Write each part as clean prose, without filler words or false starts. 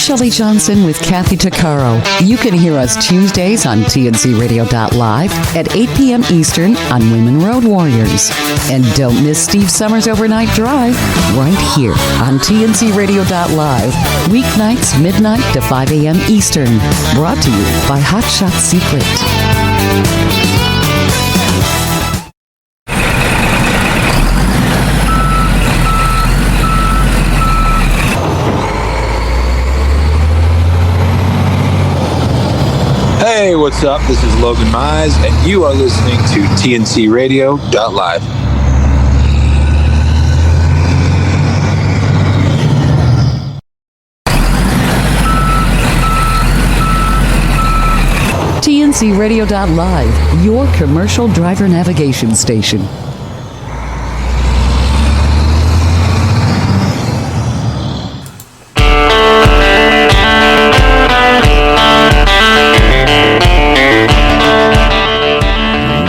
Shelley Johnson with Kathy Tuccaro. You can hear us Tuesdays on TNCRadio.live at 8 p.m. Eastern on Women Road Warriors. And don't miss Steve Summers' Overnight Drive right here on TNCRadio.live, weeknights midnight to 5 a.m. Eastern. Brought to you by Hot Shot Secret. Hey, what's up? This is Logan Mize, and you are listening to TNCRadio.live. TNCRadio.live, your commercial driver navigation station.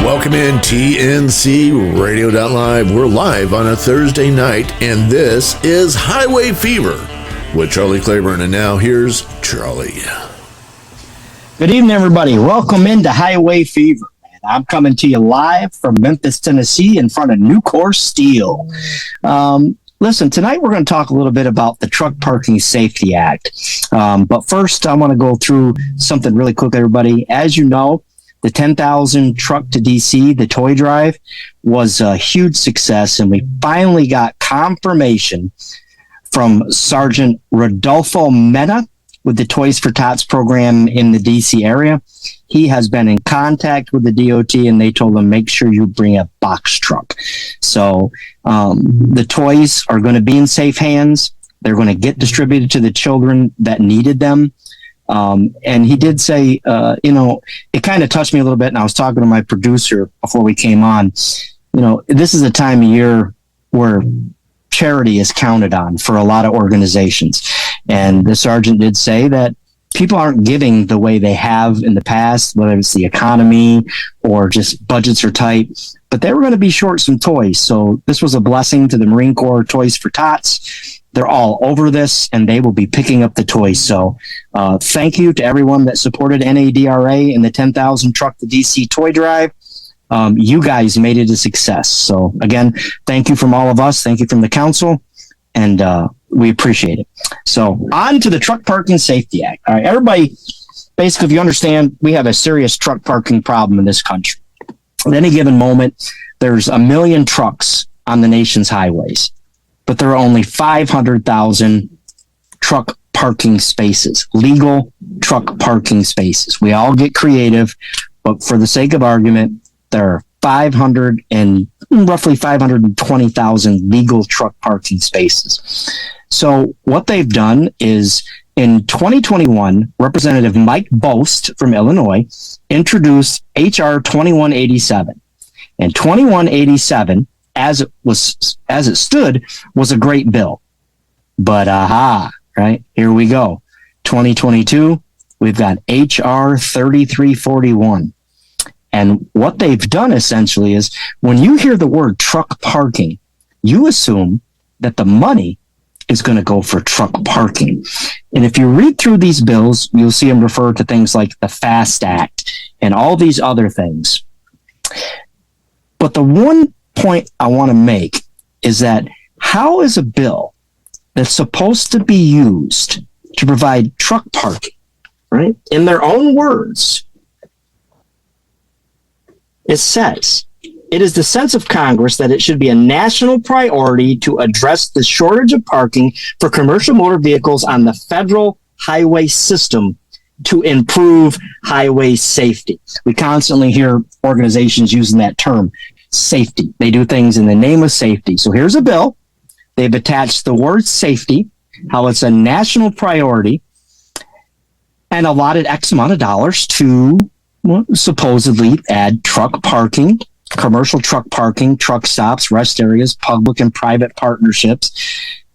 Welcome in TNC Radio.live. We're live on a Thursday night, and this is Highway Fever with Charlie Claiborne. And now here's Charlie. Good evening, everybody. Welcome into Highway Fever. I'm coming to you live from Memphis, Tennessee, in front of Nucor Steel. Listen, tonight we're going to talk a little bit about the Truck Parking Safety Act. But first, I want to go through something really quick, everybody. As you know, the 10,000 truck to DC, the toy drive, was a huge success, and we finally got confirmation from Sergeant Rodolfo Mena with the Toys for Tots program in the DC area. He has been in contact with the DOT, and they told him, make sure you bring a box truck. So the toys are going to be in safe hands. They're going to get distributed to the children that needed them. And he did say, it kind of touched me a little bit, and I was talking to my producer before we came on. This is a time of year where charity is counted on for a lot of organizations. And the sergeant did say that people aren't giving the way they have in the past, whether it's the economy or just budgets are tight, but they were going to be short some toys. So this was a blessing to the Marine Corps Toys for Tots. They're all over this, and they will be picking up the toys. So thank you to everyone that supported NADRA and the 10,000 Truck to DC toy drive. You guys made it a success. So again, thank you from all of us. Thank you from the council, and we appreciate it. So on to the Truck Parking Safety Act. All right, everybody, basically, if you understand, we have a serious truck parking problem in this country. At any given moment, there's 1 million trucks on the nation's highways, but there are only 500,000 truck parking spaces, legal truck parking spaces. We all get creative, but for the sake of argument, there are roughly 520,000 legal truck parking spaces. So what they've done is in 2021, Representative Mike Bost from Illinois introduced HR 2187. And 2187, as it stood, was a great bill. But right, here we go. 2022, we've got HR 3341. And what they've done essentially is when you hear the word truck parking, you assume that the money is going to go for truck parking. And if you read through these bills, you'll see them refer to things like the FAST Act and all these other things. But the one point I want to make is that how is a bill that's supposed to be used to provide truck parking, right? In their own words, it says, it is the sense of Congress that it should be a national priority to address the shortage of parking for commercial motor vehicles on the federal highway system to improve highway safety. We constantly hear organizations using that term, safety. They do things in the name of safety. So here's a bill. They've attached the word safety, how it's a national priority, and allotted X amount of dollars to supposedly add truck parking, commercial truck parking, truck stops, rest areas, public and private partnerships.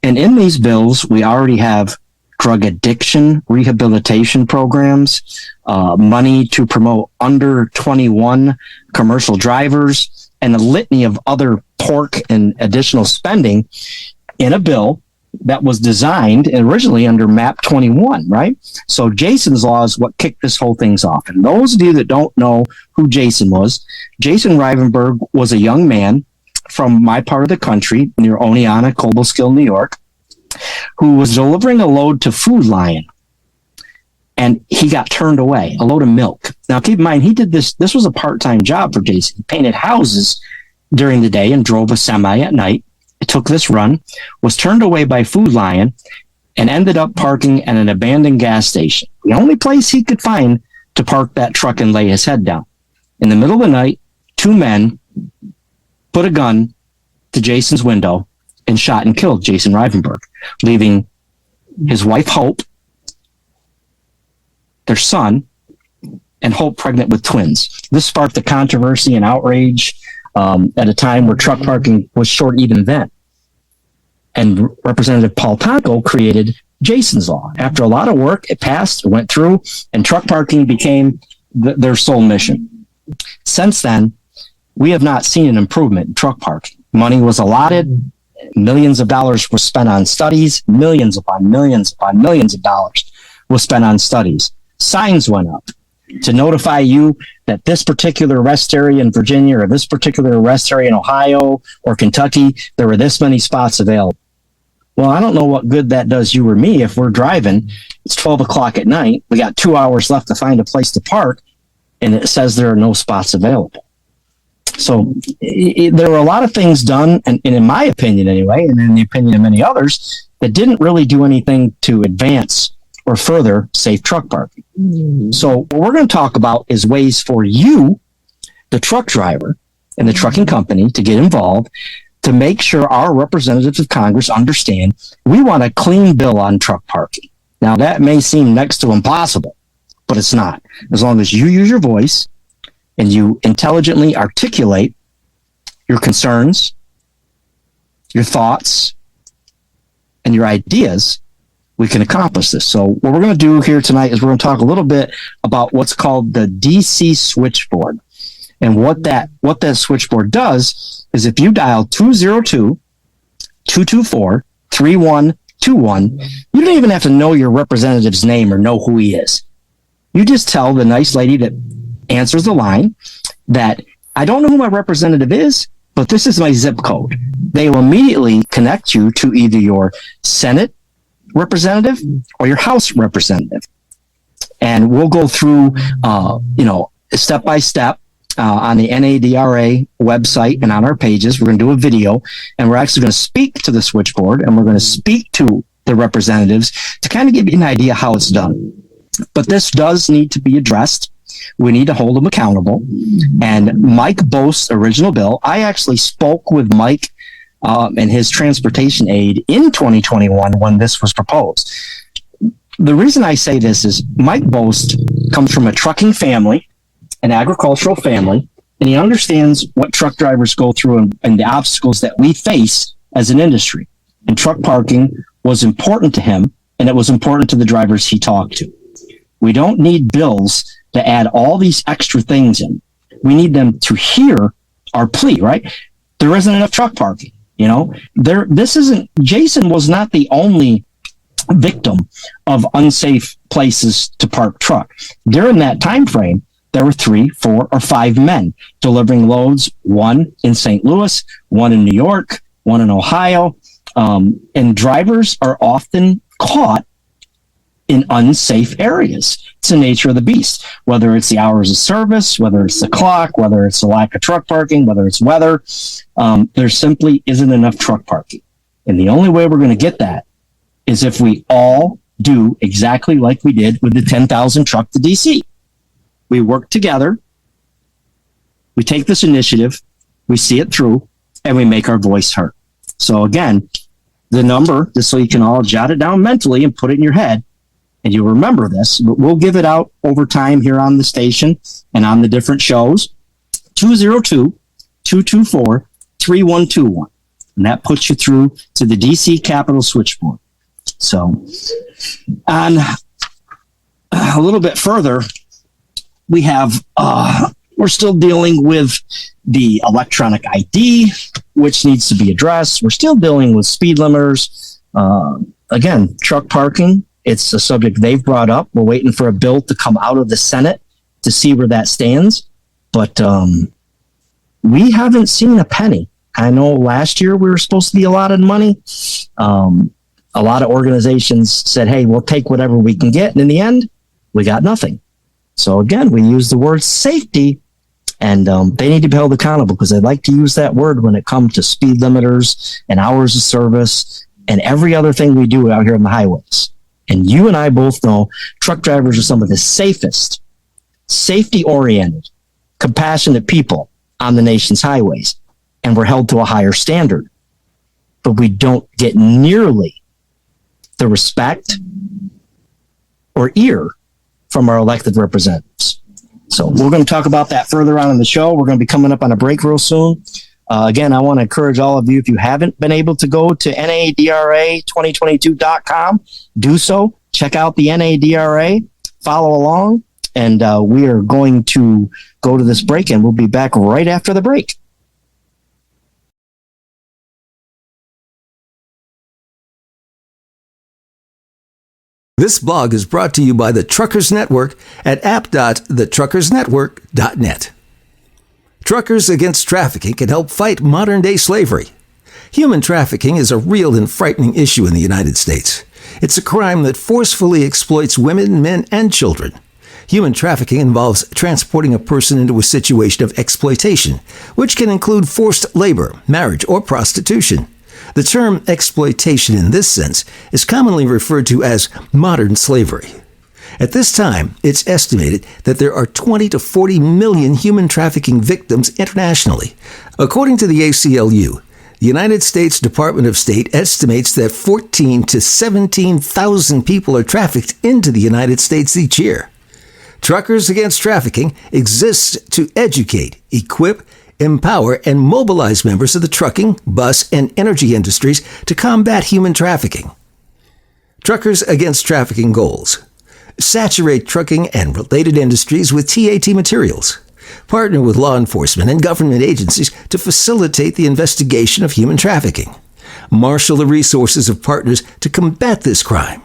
And in these bills, we already have drug addiction rehabilitation programs, money to promote under 21 commercial drivers, and a litany of other pork and additional spending in a bill that was designed originally under MAP 21, right? So Jason's Law is what kicked this whole thing off. And those of you that don't know who Jason was, Jason Rivenberg was a young man from my part of the country near Oneonta, Cobleskill, New York, who was delivering a load to Food Lion. And he got turned away, a load of milk. Now, keep in mind, he did this. This was a part-time job for Jason. He painted houses during the day and drove a semi at night. It took this run, was turned away by Food Lion, and ended up parking at an abandoned gas station. The only place he could find to park that truck and lay his head down. In the middle of the night, two men put a gun to Jason's window and shot and killed Jason Rivenberg, leaving his wife, Hope, their son, and Hope pregnant with twins. This sparked a controversy and outrage at a time where truck parking was short even then. And Representative Paul Tonko created Jason's Law. After a lot of work, it passed, it went through, and truck parking became their sole mission. Since then, we have not seen an improvement in truck parking. Money was allotted, millions of dollars were spent on studies, millions upon millions upon millions of dollars was spent on studies. Signs went up to notify you that this particular rest area in Virginia or this particular rest area in Ohio or Kentucky, there were this many spots available. Well, I don't know what good that does you or me if we're driving. It's 12 o'clock at night. We got 2 hours left to find a place to park, and it says there are no spots available. So there were a lot of things done, and in my opinion anyway, and in the opinion of many others, that didn't really do anything to advance or further safe truck parking. So what we're going to talk about is ways for you, the truck driver and the trucking company, to get involved to make sure our representatives of Congress understand we want a clean bill on truck parking. Now, that may seem next to impossible, but it's not. As long as you use your voice and you intelligently articulate your concerns, your thoughts, and your ideas, we can accomplish this. So what we're going to do here tonight is we're going to talk a little bit about what's called the DC switchboard. And what that switchboard does is if you dial 202-224-3121, you don't even have to know your representative's name or know who he is. You just tell the nice lady that answers the line that I don't know who my representative is, but this is my zip code. They will immediately connect you to either your Senate representative or your House representative. And we'll go through, step by step on the NADRA website and on our pages. We're going to do a video, and we're actually going to speak to the switchboard, and we're going to speak to the representatives to kind of give you an idea how it's done. But this does need to be addressed. We need to hold them accountable. And Mike Bost's original bill, I actually spoke with Mike and his transportation aide in 2021 when this was proposed. The reason I say this is Mike Bost comes from a trucking family, an agricultural family, and he understands what truck drivers go through and the obstacles that we face as an industry. And truck parking was important to him, and it was important to the drivers he talked to. We don't need bills to add all these extra things in. We need them to hear our plea, right? There isn't enough truck parking. Jason was not the only victim of unsafe places to park truck. During that time frame, there were 3, 4, or 5 men delivering loads, one in St. Louis, one in New York, one in Ohio, and drivers are often caught in unsafe areas. It's the nature of the beast, whether it's the hours of service, whether it's the clock, whether it's the lack of truck parking, whether it's weather. There simply isn't enough truck parking. And the only way we're going to get that is if we all do exactly like we did with the 10,000 truck to DC. We work together, we take this initiative, we see it through, and we make our voice heard. So again, the number, just so you can all jot it down mentally and put it in your head, and you'll remember this, but we'll give it out over time here on the station and on the different shows, 202-224-3121. And that puts you through to the DC Capitol switchboard. So on a little bit further, we have, we're still dealing with the electronic ID, which needs to be addressed. We're still dealing with speed limiters. Again, truck parking, it's a subject they've brought up. We're waiting for a bill to come out of the Senate to see where that stands. But we haven't seen a penny. I know last year we were supposed to be allotted money. A lot of organizations said, hey, we'll take whatever we can get. And in the end, we got nothing. So again, we use the word safety, and they need to be held accountable because they like to use that word when it comes to speed limiters and hours of service and every other thing we do out here on the highways. And you and I both know truck drivers are some of the safest, safety-oriented, compassionate people on the nation's highways, and we're held to a higher standard. But we don't get nearly the respect or ear from our elected representatives. So we're going to talk about that further on in the show. We're going to be coming up on a break real soon. Again, I want to encourage all of you, if you haven't been able to go to NADRA2022.com, do so. Check out the NADRA, follow along, and we are going to go to this break, and we'll be back right after the break. This blog is brought to you by the Truckers Network at app.thetruckersnetwork.net. Truckers Against Trafficking can help fight modern-day slavery. Human trafficking is a real and frightening issue in the United States. It's a crime that forcefully exploits women, men, and children. Human trafficking involves transporting a person into a situation of exploitation, which can include forced labor, marriage, or prostitution. The term exploitation in this sense is commonly referred to as modern slavery. At this time, it's estimated that there are 20 to 40 million human trafficking victims internationally. According to the ACLU, the United States Department of State estimates that 14 to 17,000 people are trafficked into the United States each year. Truckers Against Trafficking exists to educate, equip, empower, and mobilize members of the trucking, bus, and energy industries to combat human trafficking. Truckers Against Trafficking goals: saturate trucking and related industries with TAT materials. Partner with law enforcement and government agencies to facilitate the investigation of human trafficking. Marshal the resources of partners to combat this crime.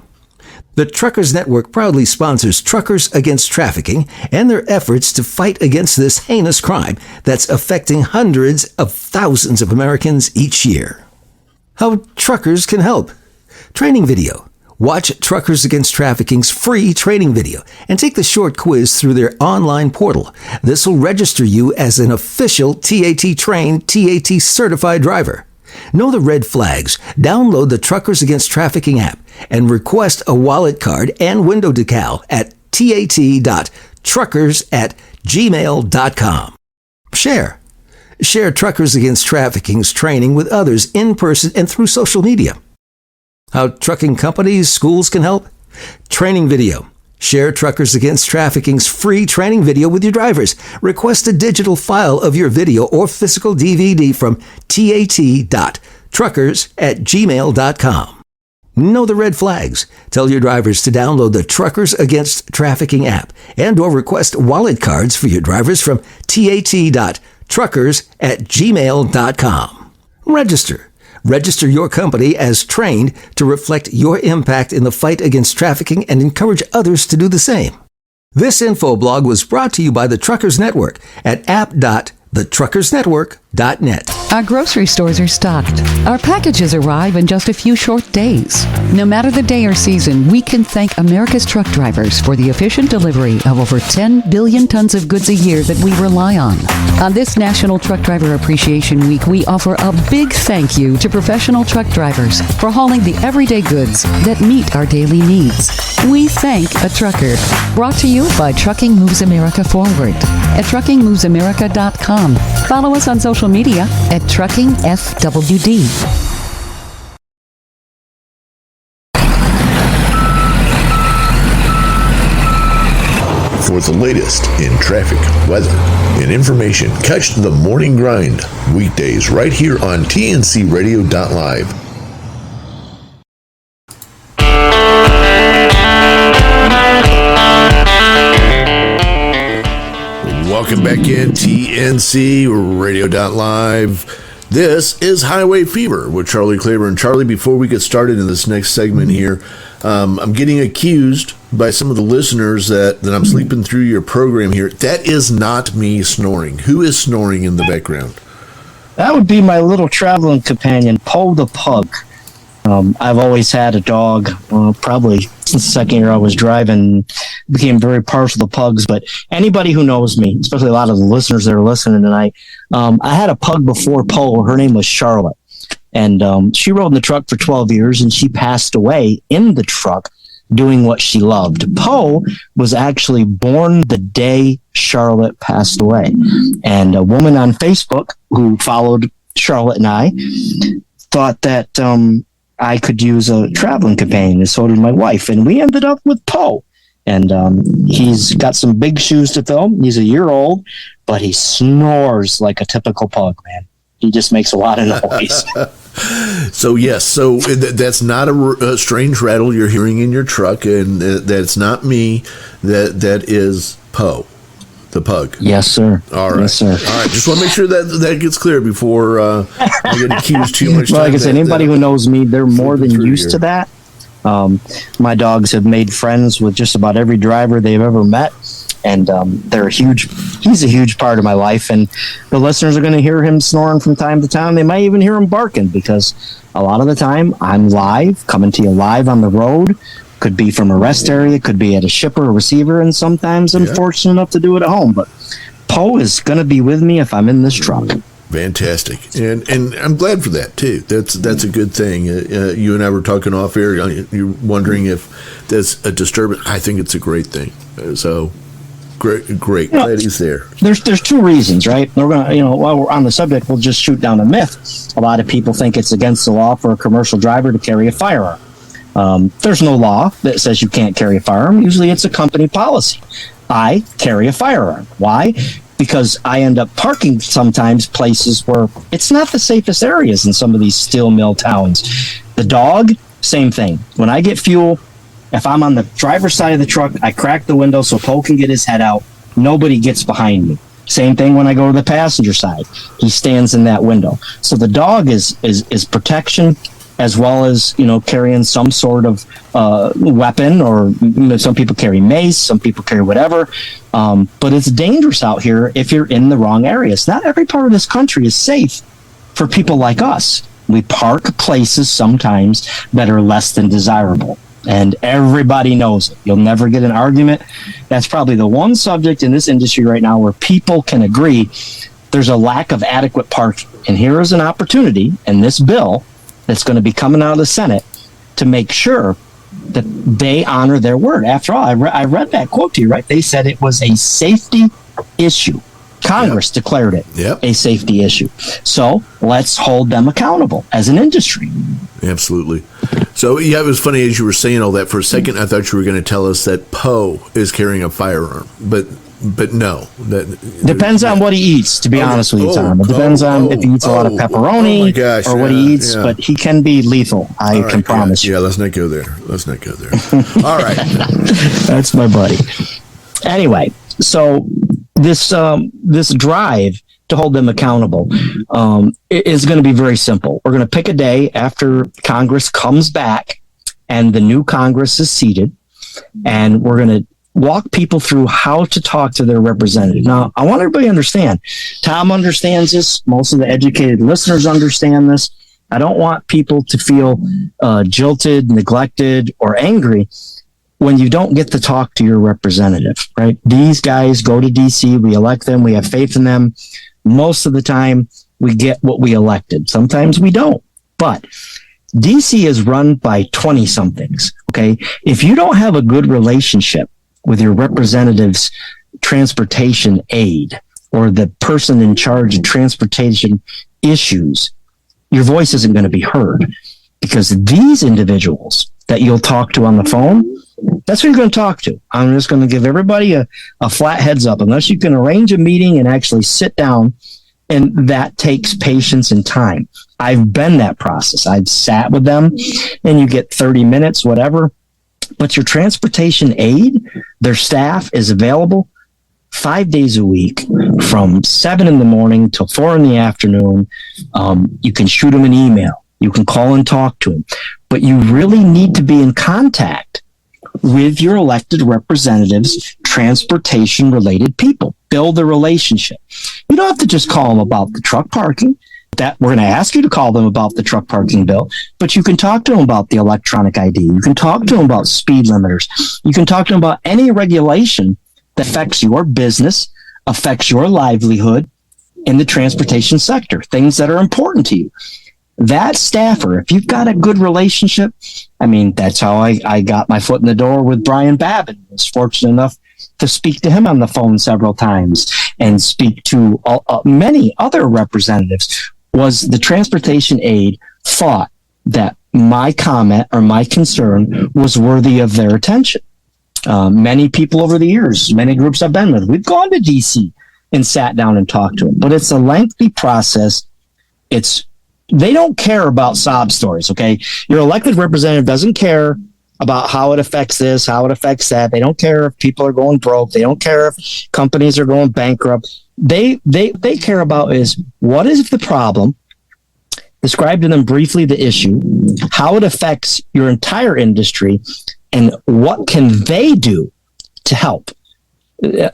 The Truckers Network proudly sponsors Truckers Against Trafficking and their efforts to fight against this heinous crime that's affecting hundreds of thousands of Americans each year. How truckers can help. Training video. Watch Truckers Against Trafficking's free training video and take the short quiz through their online portal. This will register you as an official TAT trained, TAT certified driver. Know the red flags. Download the Truckers Against Trafficking app and request a wallet card and window decal at tat.truckers@gmail.com. Share. Share Truckers Against Trafficking's training with others in person and through social media. How trucking companies, schools can help. Training video. Share Truckers Against Trafficking's free training video with your drivers. Request a digital file of your video or physical DVD from tat.truckers@gmail.com. Know the red flags. Tell your drivers to download the Truckers Against Trafficking app and or request wallet cards for your drivers from tat.truckers@gmail.com. Register. Register your company as trained to reflect your impact in the fight against trafficking and encourage others to do the same. This info blog was brought to you by the Truckers Network at app.thetruckersnetwork.net. Our grocery stores are stocked. Our packages arrive in just a few short days. No matter the day or season, we can thank America's truck drivers for the efficient delivery of over 10 billion tons of goods a year that we rely on. On this National Truck Driver Appreciation Week, we offer a big thank you to professional truck drivers for hauling the everyday goods that meet our daily needs. We thank a trucker. Brought to you by Trucking Moves America Forward at truckingmovesamerica.com. Follow us on social media at Trucking FWD. For the latest in traffic, weather, and information, catch the Morning Grind weekdays right here on TNCRadio.live. Welcome back in TNC Radio.live. This is Highway Fever with Charlie Claiborne. Charlie, before we get started in this next segment here, I'm getting accused by some of the listeners that I'm sleeping through your program here. That is not me snoring. Who is snoring in the background? That would be my little traveling companion, Poe the pug. I've always had a dog, probably since the second year I was driving, became very partial to pugs. But anybody who knows me, especially a lot of the listeners that are listening tonight, I had a pug before Poe. Her name was Charlotte. And she rode in the truck for 12 years, and she passed away in the truck doing what she loved. Poe was actually born the day Charlotte passed away. And a woman on Facebook who followed Charlotte and I thought that I could use a traveling companion, and so did my wife. And we ended up with Poe. And he's got some big shoes to fill. He's a year old, but he snores like a typical pug, man. He just makes a lot of noise. So, yes, so that's not a strange rattle you're hearing in your truck, and that's not me. That is Poe, the pug. Yes, sir. All right. Yes, sir. All right. Just want to make sure that gets clear before I get accused too much. Well, like I said, anybody who knows me, they're more than used to here. that. My dogs have made friends with just about every driver they've ever met. And he's a huge part of my life. And the listeners are going to hear him snoring from time to time. They might even hear him barking, because a lot of the time I'm live, coming to you live on the road. Could be from a rest area, could be at a shipper or receiver, and sometimes I'm fortunate enough to do it at home. But Poe is going to be with me if I'm in this truck. Fantastic, and I'm glad for that too. That's a good thing. You and I were talking off air. You're wondering if that's a disturbance. I think it's a great thing. So great. Glad he's there. There's two reasons, right? We're gonna, while we're on the subject, we'll just shoot down a myth. A lot of people think it's against the law for a commercial driver to carry a firearm. There's no law that says you can't carry a firearm. Usually it's a company policy. I carry a firearm. Why? Because I end up parking sometimes places where it's not the safest areas in some of these steel mill towns. The dog, same thing. When I get fuel, if I'm on the driver's side of the truck, I crack the window so Poe can get his head out. Nobody gets behind me. Same thing when I go to the passenger side. He stands in that window. So the dog is protection, as well as, carrying some sort of weapon, or some people carry mace, some people carry whatever. But it's dangerous out here if you're in the wrong areas. Not every part of this country is safe for people like us. We park places sometimes that are less than desirable, and everybody knows it. You'll never get an argument. That's probably the one subject in this industry right now where people can agree there's a lack of adequate parking. And here is an opportunity in this bill that's going to be coming out of the Senate to make sure that they honor their word. After all, I read that quote to you, right? They said it was a safety issue. Congress declared it a safety issue. So let's hold them accountable as an industry. Absolutely. So, yeah, it was funny as you were saying all that. For a second, I thought you were going to tell us that Poe is carrying a firearm, but no. Depends on what he eats, to be honest with you, Tom. It depends on if he eats a lot of pepperoni or what he eats, but he can be lethal. I can promise you. Yeah, let's not go there. All right. That's my buddy. Anyway, so this drive to hold them accountable is going to be very simple. We're going to pick a day after Congress comes back and the new Congress is seated, and we're going to walk people through how to talk to their representative. Now, I want everybody to understand. Tom understands this. Most of the educated listeners understand this. I don't want people to feel jilted, neglected, or angry when you don't get to talk to your representative, right? These guys go to D.C., we elect them, we have faith in them. Most of the time, we get what we elected. Sometimes we don't. But D.C. is run by 20-somethings, okay? If you don't have a good relationship with your representative's transportation aide or the person in charge of transportation issues, your voice isn't going to be heard, because these individuals that you'll talk to on the phone, that's who you're going to talk to. I'm just going to give everybody a flat heads up. Unless you can arrange a meeting and actually sit down, and that takes patience and time. I've been that process. I've sat with them, and you get 30 minutes, whatever. But your transportation aide, their staff is available 5 days a week from 7 in the morning till 4 in the afternoon. You can shoot him an email. You can call and talk to him. But you really need to be in contact with your elected representatives, transportation-related people. Build a relationship. You don't have to just call them about the truck parking. That we're going to ask you to call them about the truck parking bill, but you can talk to them about the electronic ID. You can talk to them about speed limiters. You can talk to them about any regulation that affects your business, affects your livelihood in the transportation sector, things that are important to you. That staffer, if you've got a good relationship, I mean, that's how I got my foot in the door with Brian Babin. I was fortunate enough to speak to him on the phone several times and speak to many other representatives. Was the transportation aide thought that my comment or my concern was worthy of their attention. Many people over the years, many groups I've been with, we've gone to DC and sat down and talked to them, but it's a lengthy process. They don't care about sob stories, okay? Your elected representative doesn't care about how it affects this, how it affects that. They don't care if people are going broke. They don't care if companies are going bankrupt. They care about is what is the problem, describe to them briefly the issue, how it affects your entire industry, and what can they do to help.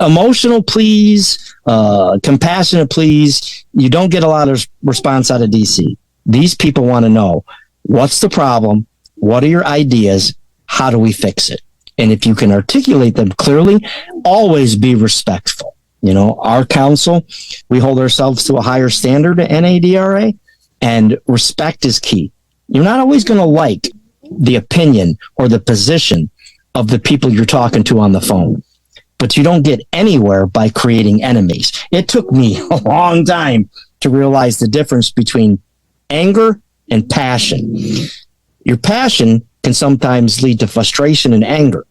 Emotional pleas, compassionate pleas, you don't get a lot of response out of DC. These people want to know, what's the problem? What are your ideas? How do we fix it? And if you can articulate them clearly, always be respectful. You know, our council, we hold ourselves to a higher standard at NADRA, and respect is key. You're not always going to like the opinion or the position of the people you're talking to on the phone, but you don't get anywhere by creating enemies. It took me a long time to realize the difference between anger and passion. Your passion can sometimes lead to frustration and anger.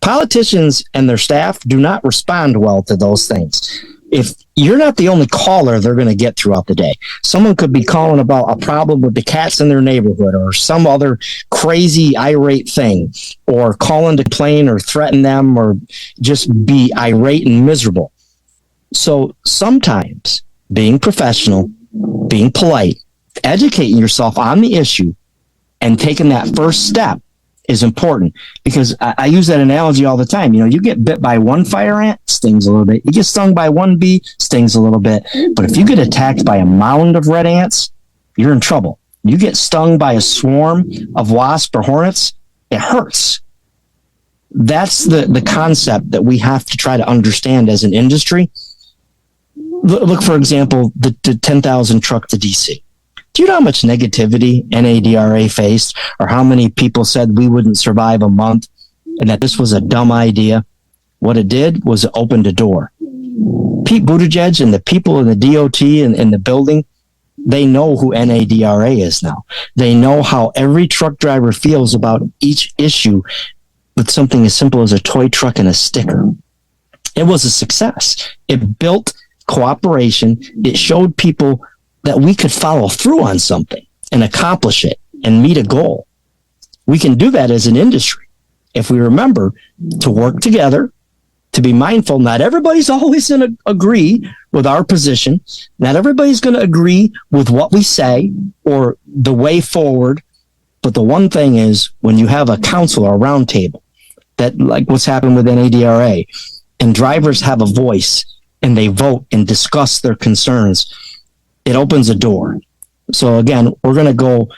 Politicians and their staff do not respond well to those things. If you're not the only caller they're going to get throughout the day, someone could be calling about a problem with the cats in their neighborhood or some other crazy irate thing, or calling to complain or threaten them or just be irate and miserable. So sometimes being professional, being polite, educating yourself on the issue, and taking that first step is important, because I use that analogy all the time. You know, you get bit by one fire ant, stings a little bit. You get stung by one bee, stings a little bit. But if you get attacked by a mound of red ants, you're in trouble. You get stung by a swarm of wasps or hornets, it hurts. That's the concept that we have to try to understand as an industry. Look, for example, the 10,000 truck to DC. Do you know how much negativity NADRA faced, or how many people said we wouldn't survive a month and that this was a dumb idea? What it did was it opened a door. Pete Buttigieg and the people in the DOT and in the building, they know who NADRA is now. They know how every truck driver feels about each issue with something as simple as a toy truck and a sticker. It was a success. It built cooperation. It showed people that we could follow through on something and accomplish it and meet a goal. We can do that as an industry if we remember to work together, to be mindful. Not everybody's always going to agree with our position. Not everybody's going to agree with what we say or the way forward. But the one thing is, when you have a council or a round table, that, like what's happened with NADRA, and drivers have a voice and they vote and discuss their concerns, it opens a door. So again, we're going to go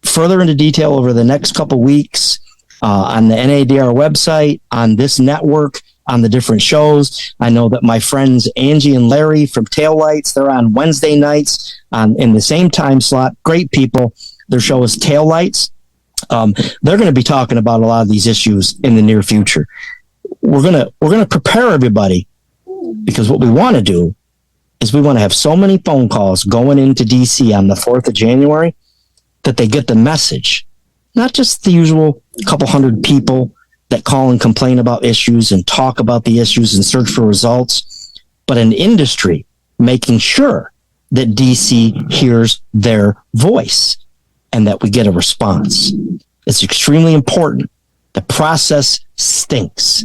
further into detail over the next couple weeks on the NADR website, on this network, on the different shows. I know that my friends Angie and Larry from Taillights, they're on Wednesday nights in the same time slot. Great people. Their show is Taillights. They're going to be talking about a lot of these issues in the near future. We're going to prepare everybody, because what we want to do is we want to have so many phone calls going into DC on the 4th of January that they get the message. Not just the usual couple hundred people that call and complain about issues and talk about the issues and search for results, but an industry making sure that DC hears their voice and that we get a response. It's extremely important. The process stinks.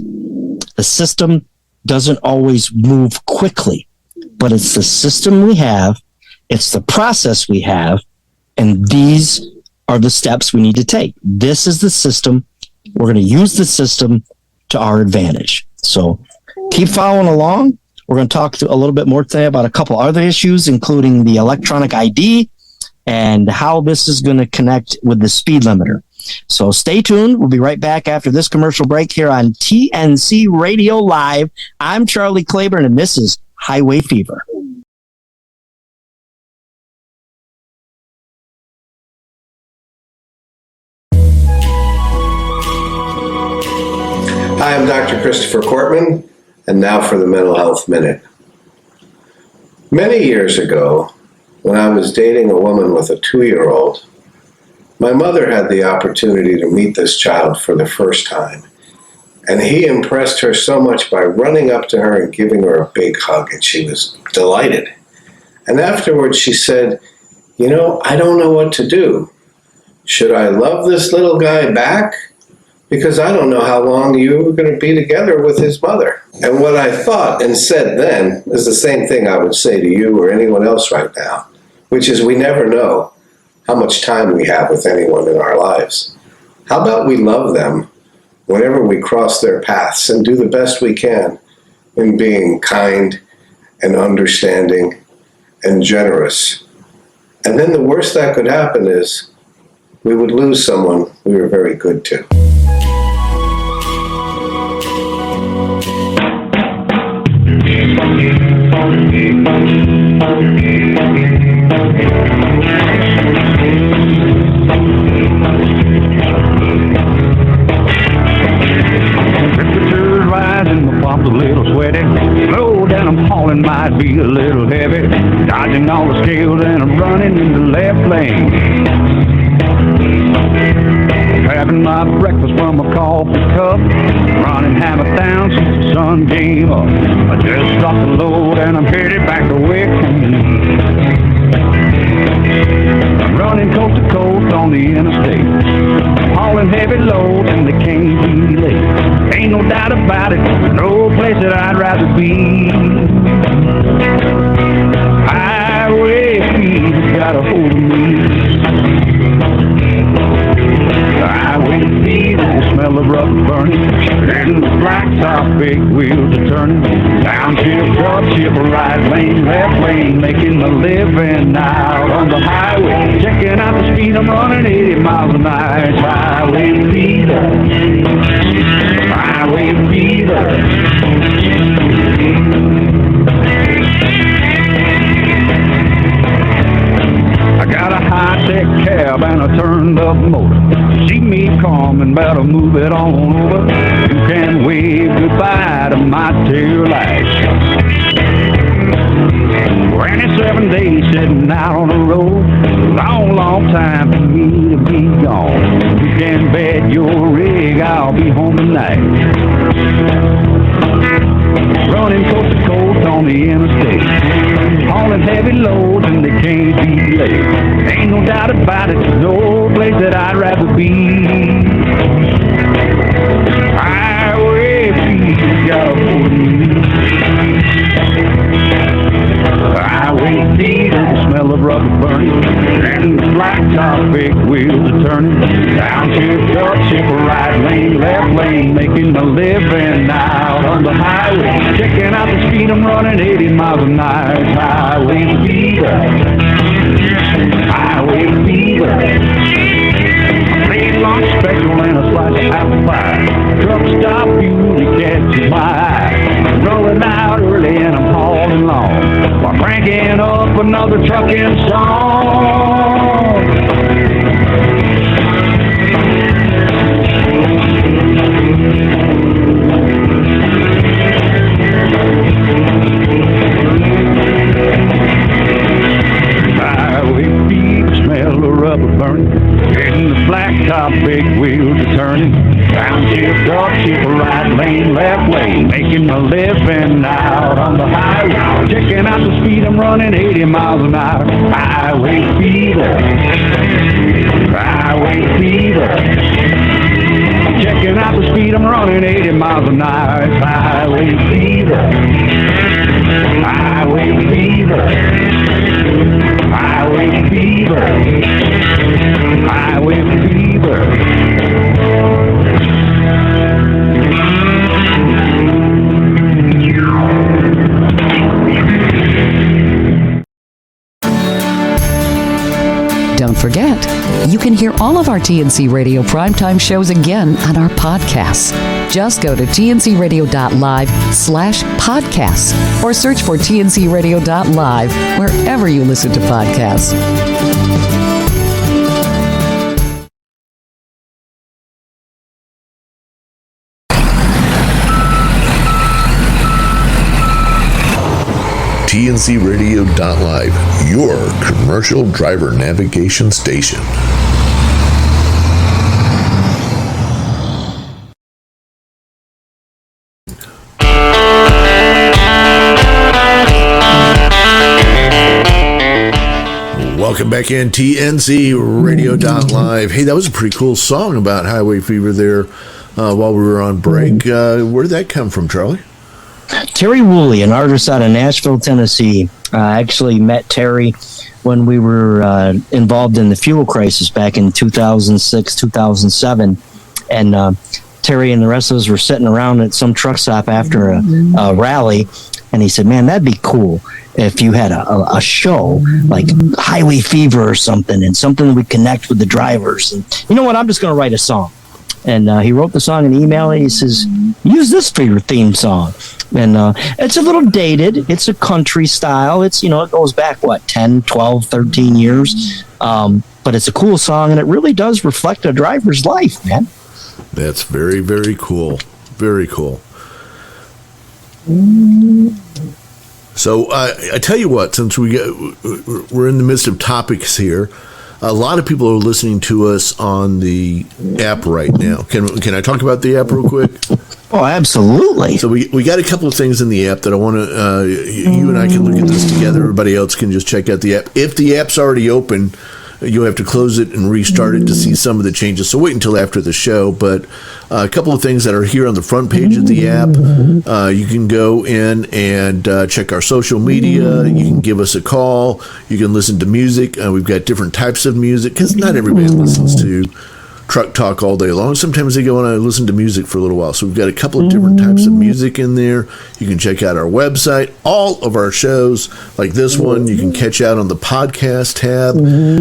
The system doesn't always move quickly, but it's the system we have, it's the process we have, and these are the steps we need to take. This is the system. We're going to use the system to our advantage. So keep following along. We're going to talk a little bit more today about a couple other issues, including the electronic ID and how this is going to connect with the speed limiter. So stay tuned. We'll be right back after this commercial break here on TNC Radio Live. I'm Charlie Claiborne, and this is Highway Fever. Hi, I'm Dr. Christopher Cortman, and now for the Mental Health Minute. Many years ago, when I was dating a woman with a 2-year-old, my mother had the opportunity to meet this child for the first time, and he impressed her so much by running up to her and giving her a big hug, and she was delighted. And afterwards she said, "You know, I don't know what to do. Should I love this little guy back? Because I don't know how long you were going to be together with his mother." And what I thought and said then is the same thing I would say to you or anyone else right now, which is we never know how much time we have with anyone in our lives. How about we love them whenever we cross their paths and do the best we can in being kind and understanding and generous. And then the worst that could happen is we would lose someone we were very good to. Temperature's rising, my palms a little sweaty. Low down, I'm hauling, might be a little heavy. Dodging all the scales and I'm running in the left lane. Having my breakfast from a coffee cup. Running hammer down since the sun came up. I just dropped the load and I'm headed back to Wickham. I'm running coast to coast on the interstate. Hauling heavy loads and they can't be late. Ain't no doubt about it, no place that I'd rather be. Highway fever's got a hold of me. Highway fever, the smell of rubber burning, and the blacktop big wheels are turning. Downshift, upshift, right lane, left lane, making my living out on the highway. Checking out the speed, I'm running 80 miles an hour. It's highway fever, highway fever. I got a high-tech cab and a turned-up motor. See me coming, better move it on over. You can wave goodbye to my tail lights. 27 days sitting out on the road. Long, long time for me to be gone. You can bet your rig I'll be home tonight. Running coast to coast on the interstate. Hauling heavy loads and they can't be late. Ain't no doubt about it, there's no place that I'd rather be. Highway fever got a hold of me. Highway fever, the smell of rubber burning, and the blacktop big wheels are turning. Downshift, upshift, right lane, left lane, making a living out on the highway. Checking out the speed, I'm running 80 miles an hour. It's highway fever, highway fever. Plate long special and a slice of apple pie. Truck stop beauty catches my eye. I'm rolling out early and I'm hauling long, while cranking up another trucking song. Highway fever, smell of rubber burning, and the blacktop big wheels are turning. Downshift, upshift, right lane, left lane, making a living out on the highway. Checking out the speed, I'm running 80 miles an hour. Highway fever, highway fever. Checking out the speed, I'm running 80 miles an hour. It's highway fever. fever. Highway fever. Highway fever. Highway fever. Don't forget, you can hear all of our TNC Radio primetime shows again on our podcasts. Just go to tncradio.live/podcasts or search for tncradio.live wherever you listen to podcasts. TNCRadio.live, your commercial driver navigation station. Welcome back in TNCRadio.live. Hey, that was a pretty cool song about Highway Fever there while we were on break. Where did that come from, Charlie? Terry Woolley, an artist out of Nashville, Tennessee. I actually met Terry when we were involved in the fuel crisis back in 2006, 2007. And Terry and the rest of us were sitting around at some truck stop after a rally. And he said, man, that'd be cool if you had a show like Highway Fever or something, and something that would connect with the drivers. And you know what? I'm just going to write a song. And he wrote the song and emailed it. He says, use this for your theme song. And it's a little dated. It's a country style. It's, it goes back, 10, 12, 13 years. But it's a cool song, and it really does reflect a driver's life, man. That's very, very cool. Very cool. So I tell you what, since we're in the midst of topics here, a lot of people are listening to us on the app right now. Can I talk about the app real quick? Oh, absolutely. So we got a couple of things in the app that I want to, you and I can look at this together. Everybody else can just check out the app. If the app's already open, you'll have to close it and restart it to see some of the changes. So wait until after the show. But a couple of things that are here on the front page of the app. You can go in and check our social media. You can give us a call. You can listen to music. We've got different types of music because not everybody listens to truck talk all day long. Sometimes they go and listen to music for a little while. So we've got a couple of different types of music in there. You can check out our website. All of our shows, like this one, you can catch out on the podcast tab.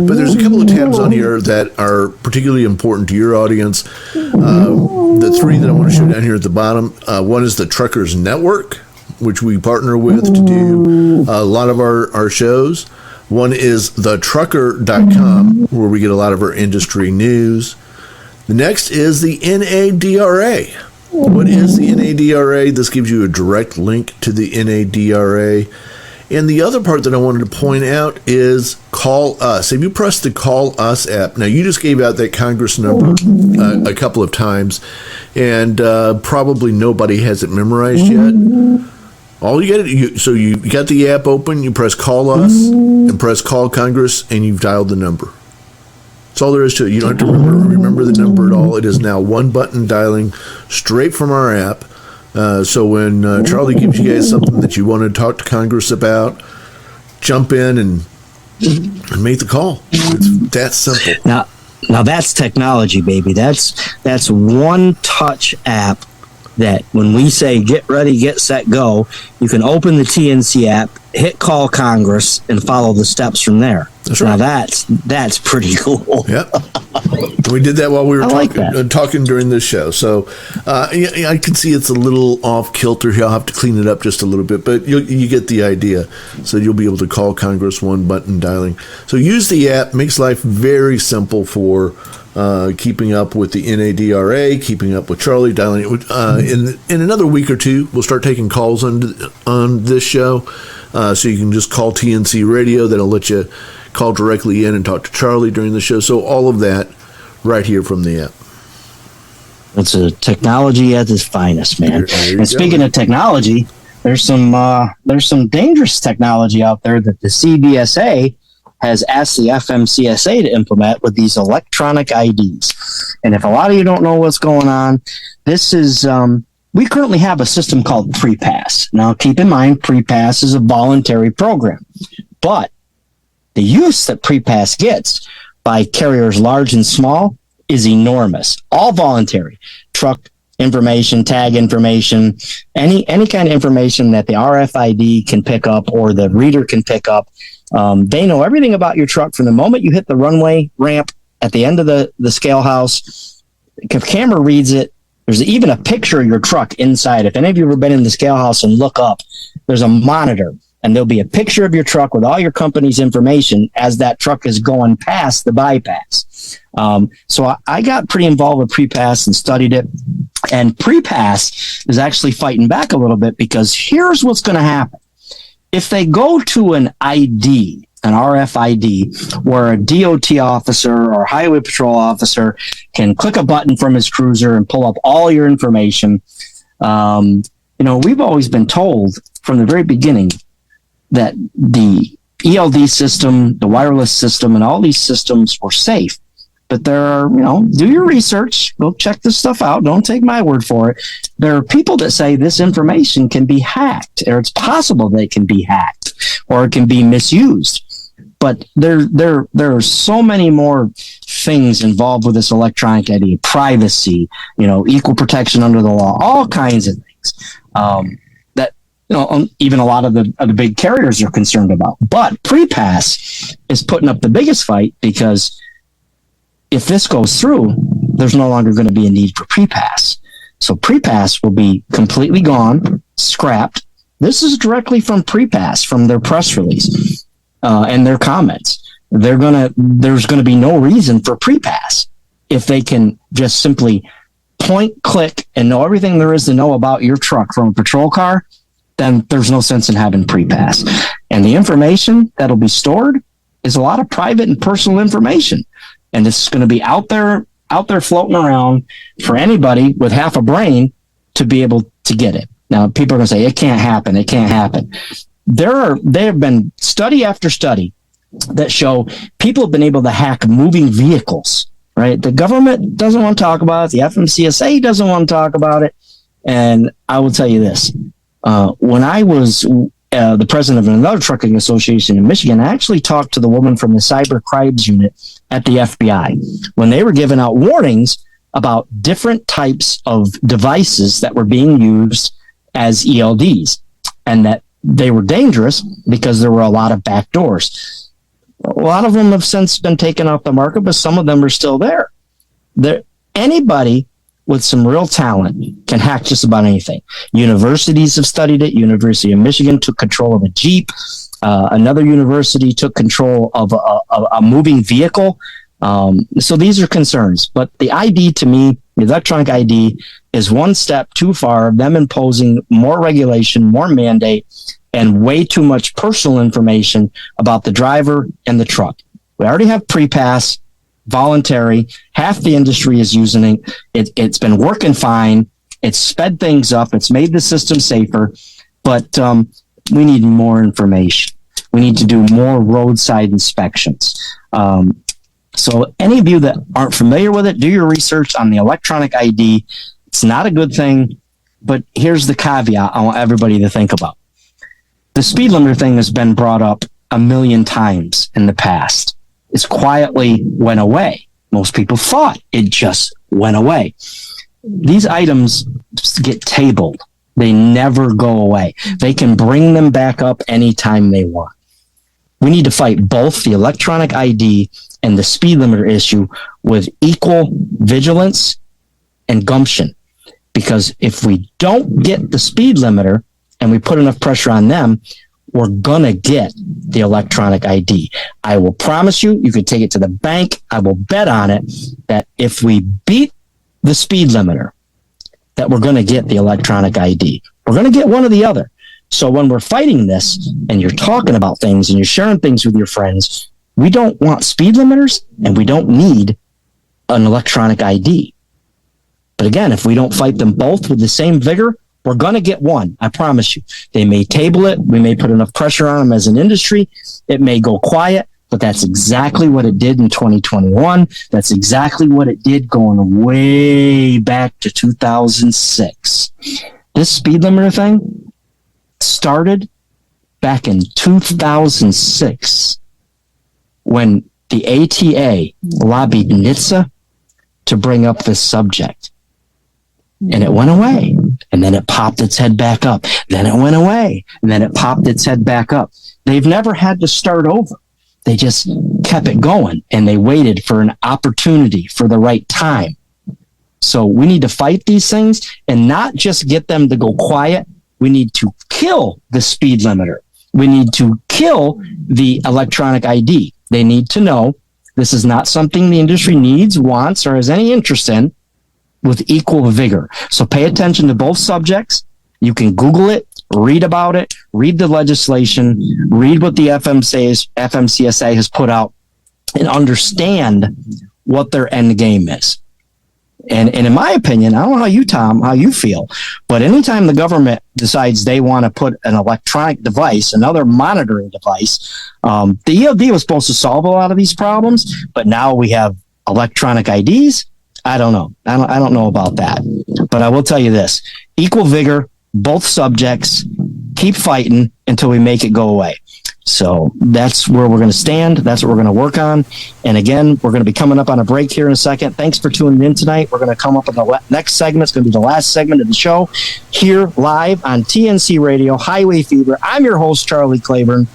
But there's a couple of tabs on here that are particularly important to your audience. The three that I want to show down here at the bottom. One is the Truckers Network, which we partner with to do a lot of our shows. One is thetrucker.com, where we get a lot of our industry news. The next is the NADRA. What is the NADRA? This gives you a direct link to the NADRA. And the other part that I wanted to point out is Call Us. If you press the Call Us app, now you just gave out that Congress number a couple of times, and probably nobody has it memorized yet. All you got you got the app open, you press Call Us and press Call Congress, and you've dialed the number. That's all there is to it. You don't have to remember the number at all. It is now one button dialing straight from our app. So when Charlie gives you guys something that you want to talk to Congress about, jump in and make the call. It's that simple. Now that's technology, baby. That's one touch app that when we say get ready, get set, go, you can open the TNC app, hit Call Congress, and follow the steps from there. That's right. Now that's pretty cool. Yep. We did that while we were talking during this show. So I can see it's a little off kilter here. I'll have to clean it up just a little bit, but you get the idea. So you'll be able to call Congress, one button dialing. So use the app. Makes life very simple for keeping up with the NADRA, keeping up with Charlie, dialing it. In another week or two, we'll start taking calls on this show. So you can just call TNC Radio. That'll let you call directly in and talk to Charlie during the show. So all of that right here from the app. It's a technology at its finest, man. There and speaking of technology, there's some dangerous technology out there that the CBSA has asked the FMCSA to implement with these electronic IDs. And if a lot of you don't know what's going on, this is we currently have a system called PrePass. Now, keep in mind, PrePass is a voluntary program, but the use that PrePass gets by carriers large and small is enormous. All voluntary. Truck information, tag information, any kind of information that the RFID can pick up or the reader can pick up. They know everything about your truck from the moment you hit the runway ramp at the end of the scale house. If camera reads it, there's even a picture of your truck inside. If any of you have ever been in the scale house and look up, there's a monitor, and there'll be a picture of your truck with all your company's information as that truck is going past the bypass. So I got pretty involved with PrePass and studied it. And PrePass is actually fighting back a little bit, because here's what's going to happen. If they go to an ID, an RFID, where a DOT officer or highway patrol officer can click a button from his cruiser and pull up all your information, we've always been told from the very beginning that the ELD system, the wireless system, and all these systems were safe. But there are, do your research, go check this stuff out. Don't take my word for it. There are people that say this information can be hacked, or it's possible that it can be hacked, or it can be misused. But there are so many more things involved with this electronic ID, privacy, equal protection under the law, all kinds of things that even a lot of the big carriers are concerned about. But PrePass is putting up the biggest fight, because if this goes through, there's no longer going to be a need for PrePass. So PrePass will be completely gone, scrapped. This is directly from PrePass, from their press release and their comments. There's going to be no reason for PrePass if they can just simply point, click, and know everything there is to know about your truck from a patrol car. Then there's no sense in having PrePass. And the information that'll be stored is a lot of private and personal information. And this is going to be out there floating around for anybody with half a brain to be able to get it. Now, people are going to say, it can't happen. It can't happen. There have been study after study that show people have been able to hack moving vehicles, right? The government doesn't want to talk about it. The FMCSA doesn't want to talk about it. And I will tell you this. When I was the president of another trucking association in Michigan, I actually talked to the woman from the cyber crimes unit at the FBI when they were giving out warnings about different types of devices that were being used as ELDs, and that they were dangerous because there were a lot of backdoors. A lot of them have since been taken off the market, but some of them are still there. Anybody with some real talent can hack just about anything. Universities have studied it. University of Michigan took control of a Jeep. Another university took control of a moving vehicle. So these are concerns. But the ID, to me, the electronic ID, is one step too far, them imposing more regulation, more mandate, and way too much personal information about the driver and the truck. We already have PrePass, voluntary. Half the industry is using it. It's been working fine. It's sped things up. It's made the system safer. But we need more information. We need to do more roadside inspections. So any of you that aren't familiar with it, do your research on the electronic ID. It's not a good thing, but here's the caveat I want everybody to think about. The speed limiter thing has been brought up a million times in the past. It's quietly went away. Most people thought it just went away. These items get tabled. They never go away. They can bring them back up anytime they want. We need to fight both the electronic ID and the speed limiter issue with equal vigilance and gumption. Because if we don't get the speed limiter and we put enough pressure on them, we're going to get the electronic ID. I will promise you, you could take it to the bank. I will bet on it that if we beat the speed limiter, that we're going to get the electronic ID. We're going to get one or the other. So when we're fighting this and you're talking about things and you're sharing things with your friends, we don't want speed limiters and we don't need an electronic ID. But again, if we don't fight them both with the same vigor, we're going to get one. I promise you. They may table it. We may put enough pressure on them as an industry. It may go quiet, but that's exactly what it did in 2021. That's exactly what it did going way back to 2006. This speed limiter thing started back in 2006 when the ATA lobbied NHTSA to bring up this subject. And it went away. And then it popped its head back up. Then it went away. And then it popped its head back up. They've never had to start over. They just kept it going, and they waited for an opportunity for the right time. So we need to fight these things and not just get them to go quiet. We need to kill the speed limiter. We need to kill the electronic ID. They need to know this is not something the industry needs, wants, or has any interest in, with equal vigor. So pay attention to both subjects. You can Google it, read about it, read the legislation, read what the FMCSA has put out, and understand what their end game is. And in my opinion, I don't know how you, Tom, how you feel, but anytime the government decides they want to put an electronic device, another monitoring device, the ELD was supposed to solve a lot of these problems, but now we have electronic IDs. I don't know. I don't know about that, but I will tell you this: equal vigor, both subjects, keep fighting until we make it go away. So that's where we're going to stand. That's what we're going to work on. And again, we're going to be coming up on a break here in a second. Thanks for tuning in tonight. We're going to come up with the next segment. It's going to be the last segment of the show here live on TNC Radio, Highway Fever. I'm your host, Charlie Claiborne.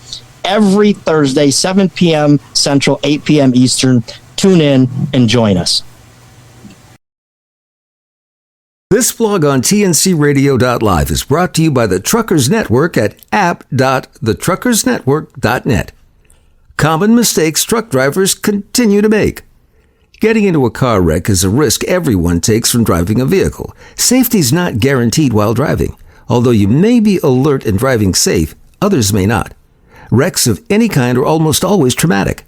Every Thursday, 7 p.m. Central, 8 p.m. Eastern. Tune in and join us. This blog on tncradio.live is brought to you by the Truckers Network at app.thetruckersnetwork.net. Common mistakes truck drivers continue to make. Getting into a car wreck is a risk everyone takes from driving a vehicle. Safety's not guaranteed while driving. Although you may be alert and driving safe, others may not. Wrecks of any kind are almost always traumatic.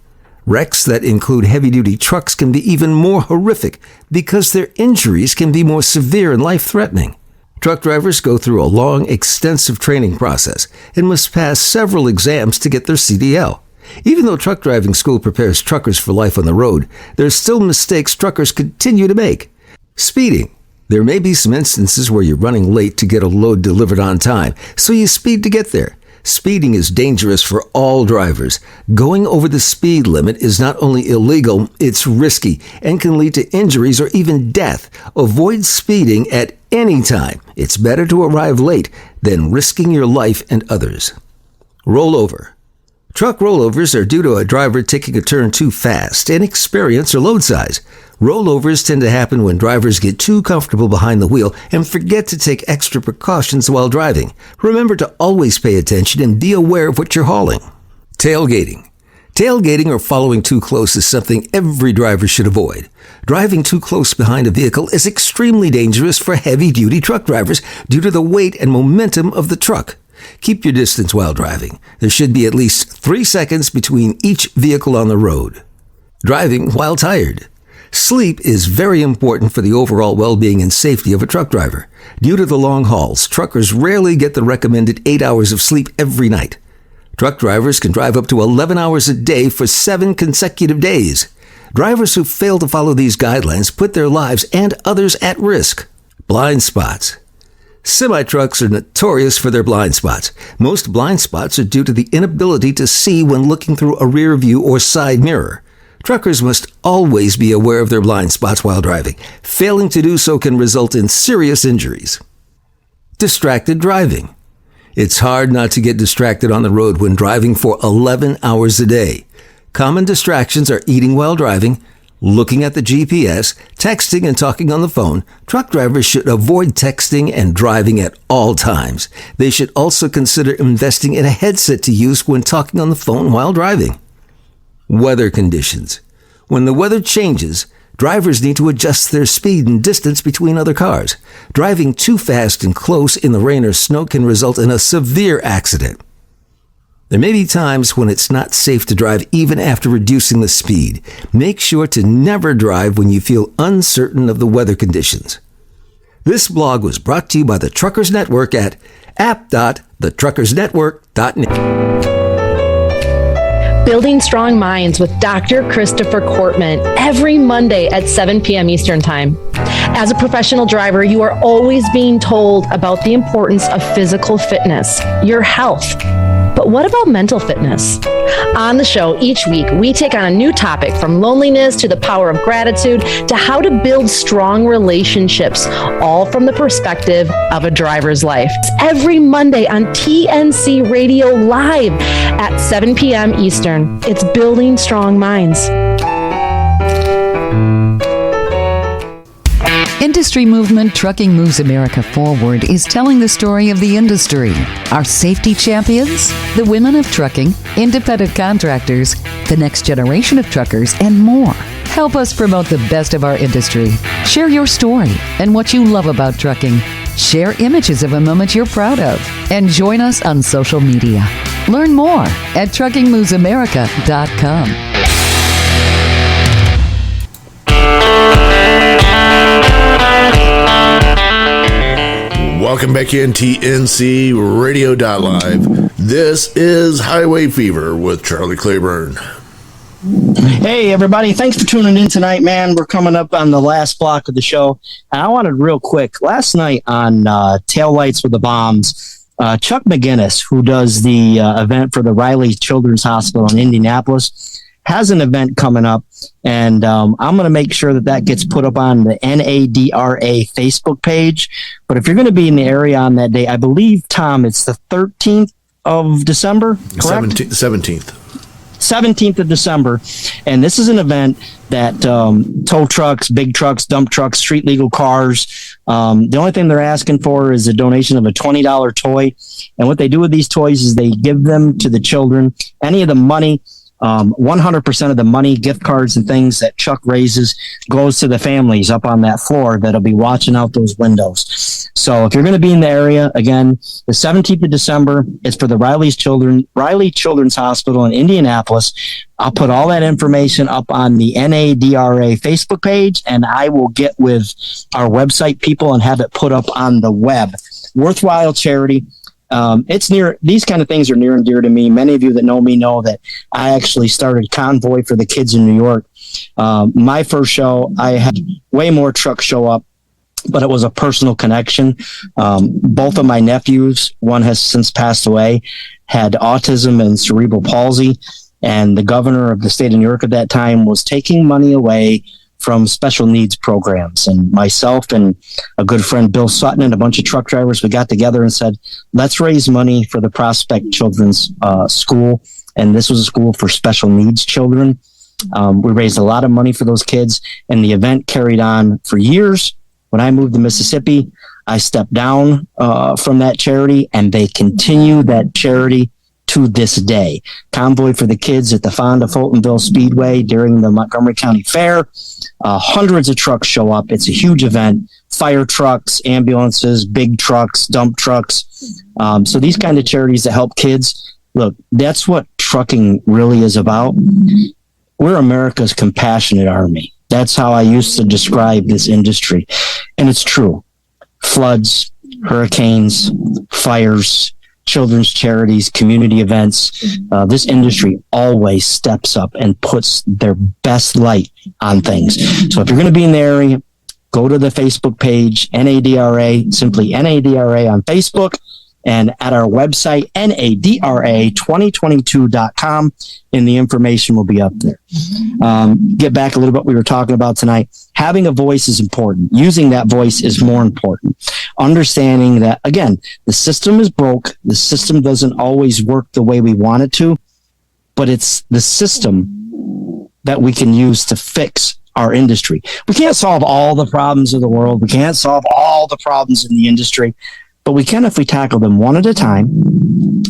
Wrecks that include heavy-duty trucks can be even more horrific because their injuries can be more severe and life-threatening. Truck drivers go through a long, extensive training process and must pass several exams to get their CDL. Even though truck driving school prepares truckers for life on the road, there are still mistakes truckers continue to make. Speeding. There may be some instances where you're running late to get a load delivered on time, so you speed to get there. Speeding is dangerous for all drivers. Going over the speed limit is not only illegal, it's risky and can lead to injuries or even death. Avoid speeding at any time. It's better to arrive late than risking your life and others. Rollover. Truck rollovers are due to a driver taking a turn too fast, inexperience, or load size. Rollovers tend to happen when drivers get too comfortable behind the wheel and forget to take extra precautions while driving. Remember to always pay attention and be aware of what you're hauling. Tailgating. Tailgating or following too close is something every driver should avoid. Driving too close behind a vehicle is extremely dangerous for heavy-duty truck drivers due to the weight and momentum of the truck. Keep your distance while driving. There should be at least 3 seconds between each vehicle on the road. Driving while tired. Sleep is very important for the overall well-being and safety of a truck driver. Due to the long hauls, truckers rarely get the recommended 8 hours of sleep every night. Truck drivers can drive up to 11 hours a day for 7 consecutive days. Drivers who fail to follow these guidelines put their lives and others at risk. Blind spots. Semi-trucks are notorious for their blind spots. Most blind spots are due to the inability to see when looking through a rear view or side mirror. Truckers must always be aware of their blind spots while driving. Failing to do so can result in serious injuries. Distracted driving. It's hard not to get distracted on the road when driving for 11 hours a day. Common distractions are eating while driving, looking at the GPS, texting and talking on the phone. Truck drivers should avoid texting and driving at all times. They should also consider investing in a headset to use when talking on the phone while driving. Weather conditions. When the weather changes, drivers need to adjust their speed and distance between other cars. Driving too fast and close in the rain or snow can result in a severe accident. There may be times when it's not safe to drive even after reducing the speed. Make sure to never drive when you feel uncertain of the weather conditions. This blog was brought to you by the Truckers Network at app.thetruckersnetwork.net. Building Strong Minds with Dr. Christopher Kortman every Monday at 7 p.m. Eastern Time. As a professional driver, you are always being told about the importance of physical fitness, your health. But what about mental fitness? On the show each week, we take on a new topic, from loneliness to the power of gratitude to how to build strong relationships, all from the perspective of a driver's life. It's every Monday on TNC Radio Live at 7 p.m. Eastern. It's Building Strong Minds. Industry movement Trucking Moves America Forward is telling the story of the industry. Our safety champions, the women of trucking, independent contractors, the next generation of truckers, and more. Help us promote the best of our industry. Share your story and what you love about trucking. Share images of a moment you're proud of. And join us on social media. Learn more at truckingmovesamerica.com. Welcome back in TNC Radio.live. This is Highway Fever with Charlie Claiborne. Hey, everybody. Thanks for tuning in tonight, man. We're coming up on the last block of the show. And I wanted real quick, last night on Taillights with the Bombs, Chuck McGinnis, who does the event for the Riley Children's Hospital in Indianapolis, has an event coming up, and I'm going to make sure that gets put up on the NADRA Facebook page. But if you're going to be in the area on that day, I believe, Tom, it's the 13th of December, correct? 17th. 17th of December, and this is an event that tow trucks, big trucks, dump trucks, street legal cars. The only thing they're asking for is a donation of a $20 toy, and what they do with these toys is they give them to the children. Any of the money, 100% of the money, gift cards and things that Chuck raises goes to the families up on that floor that'll be watching out those windows. So if you're going to be in the area, again, the 17th of December is for the Riley Children's Hospital in Indianapolis. I'll put all that information up on the NADRA Facebook page, and I will get with our website people and have it put up on the web. Worthwhile charity. These kind of things are near and dear to me. Many of you that know me know that I actually started Convoy for the kids in New York. My first show, I had way more trucks show up, but it was a personal connection. Both of my nephews, one has since passed away, had autism and cerebral palsy, and the governor of the state of New York at that time was taking money away from special needs programs. And myself and a good friend, Bill Sutton, and a bunch of truck drivers, we got together and said, let's raise money for the Prospect Children's School. And this was a school for special needs children. We raised a lot of money for those kids, and the event carried on for years. When I moved to Mississippi, I stepped down from that charity, and they continue that charity to this day. Convoy for the kids at the Fonda Fultonville Speedway during the Montgomery County Fair. Hundreds of trucks show up. It's a huge event. Fire trucks, ambulances, big trucks, dump trucks. So these kind of charities that help kids, look, that's what trucking really is about. We're America's compassionate army. That's how I used to describe this industry. And it's true. Floods, hurricanes, fires, children's charities, community events. This industry always steps up and puts their best light on things. So if you're going to be in the area, go to the Facebook page, NADRA, simply NADRA on Facebook, and at our website, NADRA2022.com, and the information will be up there. Get back a little bit what we were talking about tonight. Having a voice is important. Using that voice is more important. Understanding that, again, the system is broke. The system doesn't always work the way we want it to, but it's the system that we can use to fix our industry. We can't solve all the problems of the world. We can't solve all the problems in the industry, but we can if we tackle them one at a time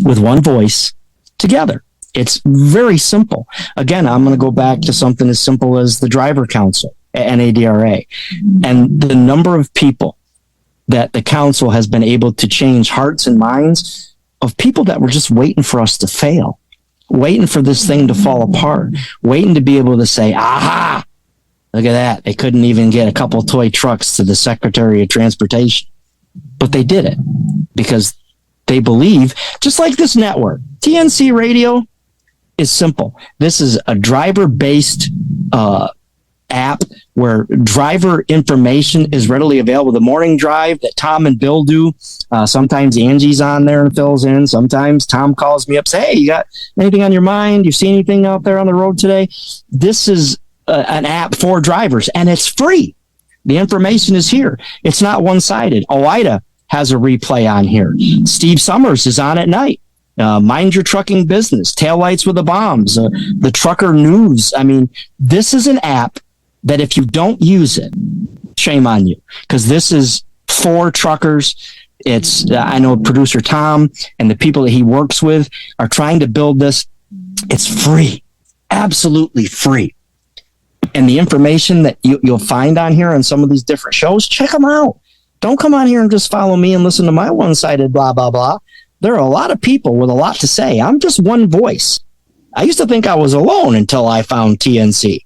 with one voice together. It's very simple. Again, I'm going to go back to something as simple as the Driver Council at NADRA, and the number of people that the council has been able to change hearts and minds of people that were just waiting for us to fail, waiting for this thing to fall apart, waiting to be able to say, aha, look at that. They couldn't even get a couple of toy trucks to the Secretary of Transportation. But they did it because they believe, just like this network, TNC Radio, is simple. This is a driver-based app where driver information is readily available. The morning drive that Tom and Bill do. Sometimes Angie's on there and fills in. Sometimes Tom calls me up, say, hey, you got anything on your mind? You see anything out there on the road today? This is an app for drivers, and it's free. The information is here. It's not one-sided. OOIDA has a replay on here. Steve Summers is on at night. Mind Your Trucking Business, Taillights with the Bombs, the Trucker News. I mean, this is an app that if you don't use it, shame on you, because this is for truckers. It's I know producer Tom and the people that he works with are trying to build this. It's free, absolutely free. And the information that you'll find on here on some of these different shows, check them out. Don't come on here and just follow me and listen to my one-sided blah, blah, blah. There are a lot of people with a lot to say. I'm just one voice. I used to think I was alone until I found TNC.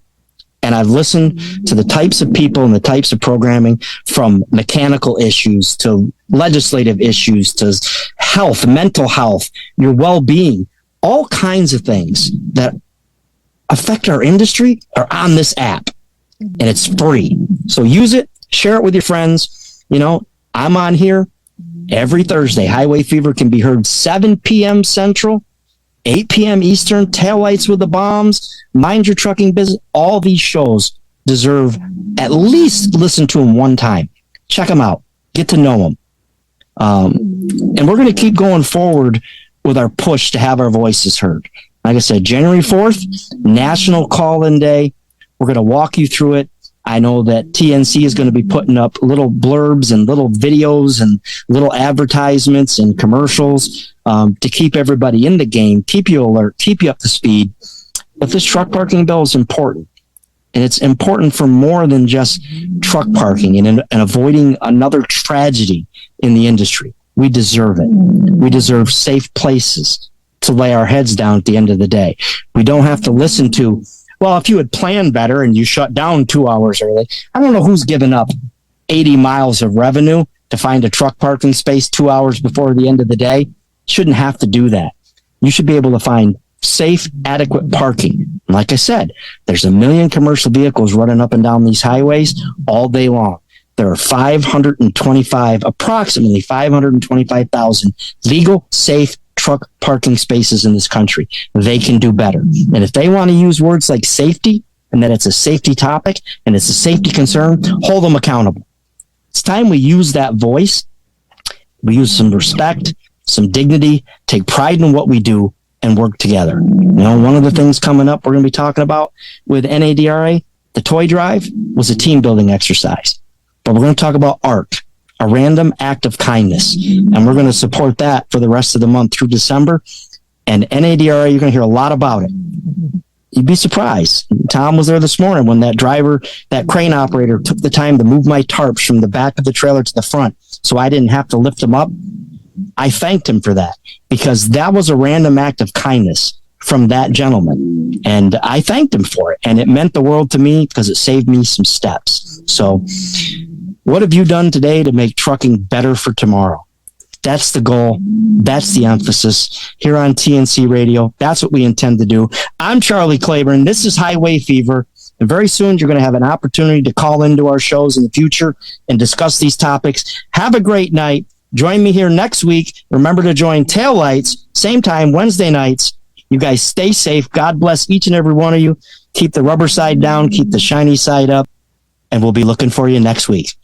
And I've listened to the types of people and the types of programming, from mechanical issues to legislative issues to health, mental health, your well-being, all kinds of things that affect our industry are on this app. And it's free. So use it, share it with your friends. You know, I'm on here every Thursday. Highway Fever can be heard 7 p.m. Central, 8 p.m. Eastern, Taillights with the Bombs, Mind Your Trucking Business. All these shows deserve at least listen to them one time. Check them out. Get to know them. And we're going to keep going forward with our push to have our voices heard. Like I said, January 4th, National Call-In Day. We're going to walk you through it. I know that TNC is going to be putting up little blurbs and little videos and little advertisements and commercials to keep everybody in the game, keep you alert, keep you up to speed. But this truck parking bill is important. And it's important for more than just truck parking and avoiding another tragedy in the industry. We deserve it. We deserve safe places to lay our heads down at the end of the day. We don't have to listen to, well, if you had planned better and you shut down 2 hours early, I don't know who's given up 80 miles of revenue to find a truck parking space 2 hours before the end of the day. Shouldn't have to do that. You should be able to find safe, adequate parking. Like I said, there's 1 million commercial vehicles running up and down these highways all day long. There are approximately 525,000 legal, safe truck parking spaces in this country. They can do better. And if they want to use words like safety and that it's a safety topic and it's a safety concern, hold them accountable. It's time we use that voice. We use some respect, some dignity, take pride in what we do, and work together. You know, one of the things coming up we're going to be talking about with NADRA, the toy drive, was a team building exercise. But we're going to talk about ARC, a random act of kindness. And we're going to support that for the rest of the month through December. And NADRA, you're going to hear a lot about it. You'd be surprised. Tom was there this morning when that driver, that crane operator, took the time to move my tarps from the back of the trailer to the front so I didn't have to lift them up. I thanked him for that because that was a random act of kindness from that gentleman. And I thanked him for it. And it meant the world to me because it saved me some steps. So what have you done today to make trucking better for tomorrow? That's the goal. That's the emphasis here on TNC Radio. That's what we intend to do. I'm Charlie Claiborne. This is Highway Fever. And very soon you're going to have an opportunity to call into our shows in the future and discuss these topics. Have a great night. Join me here next week. Remember to join Taillights, same time, Wednesday nights. You guys stay safe. God bless each and every one of you. Keep the rubber side down. Keep the shiny side up. And we'll be looking for you next week.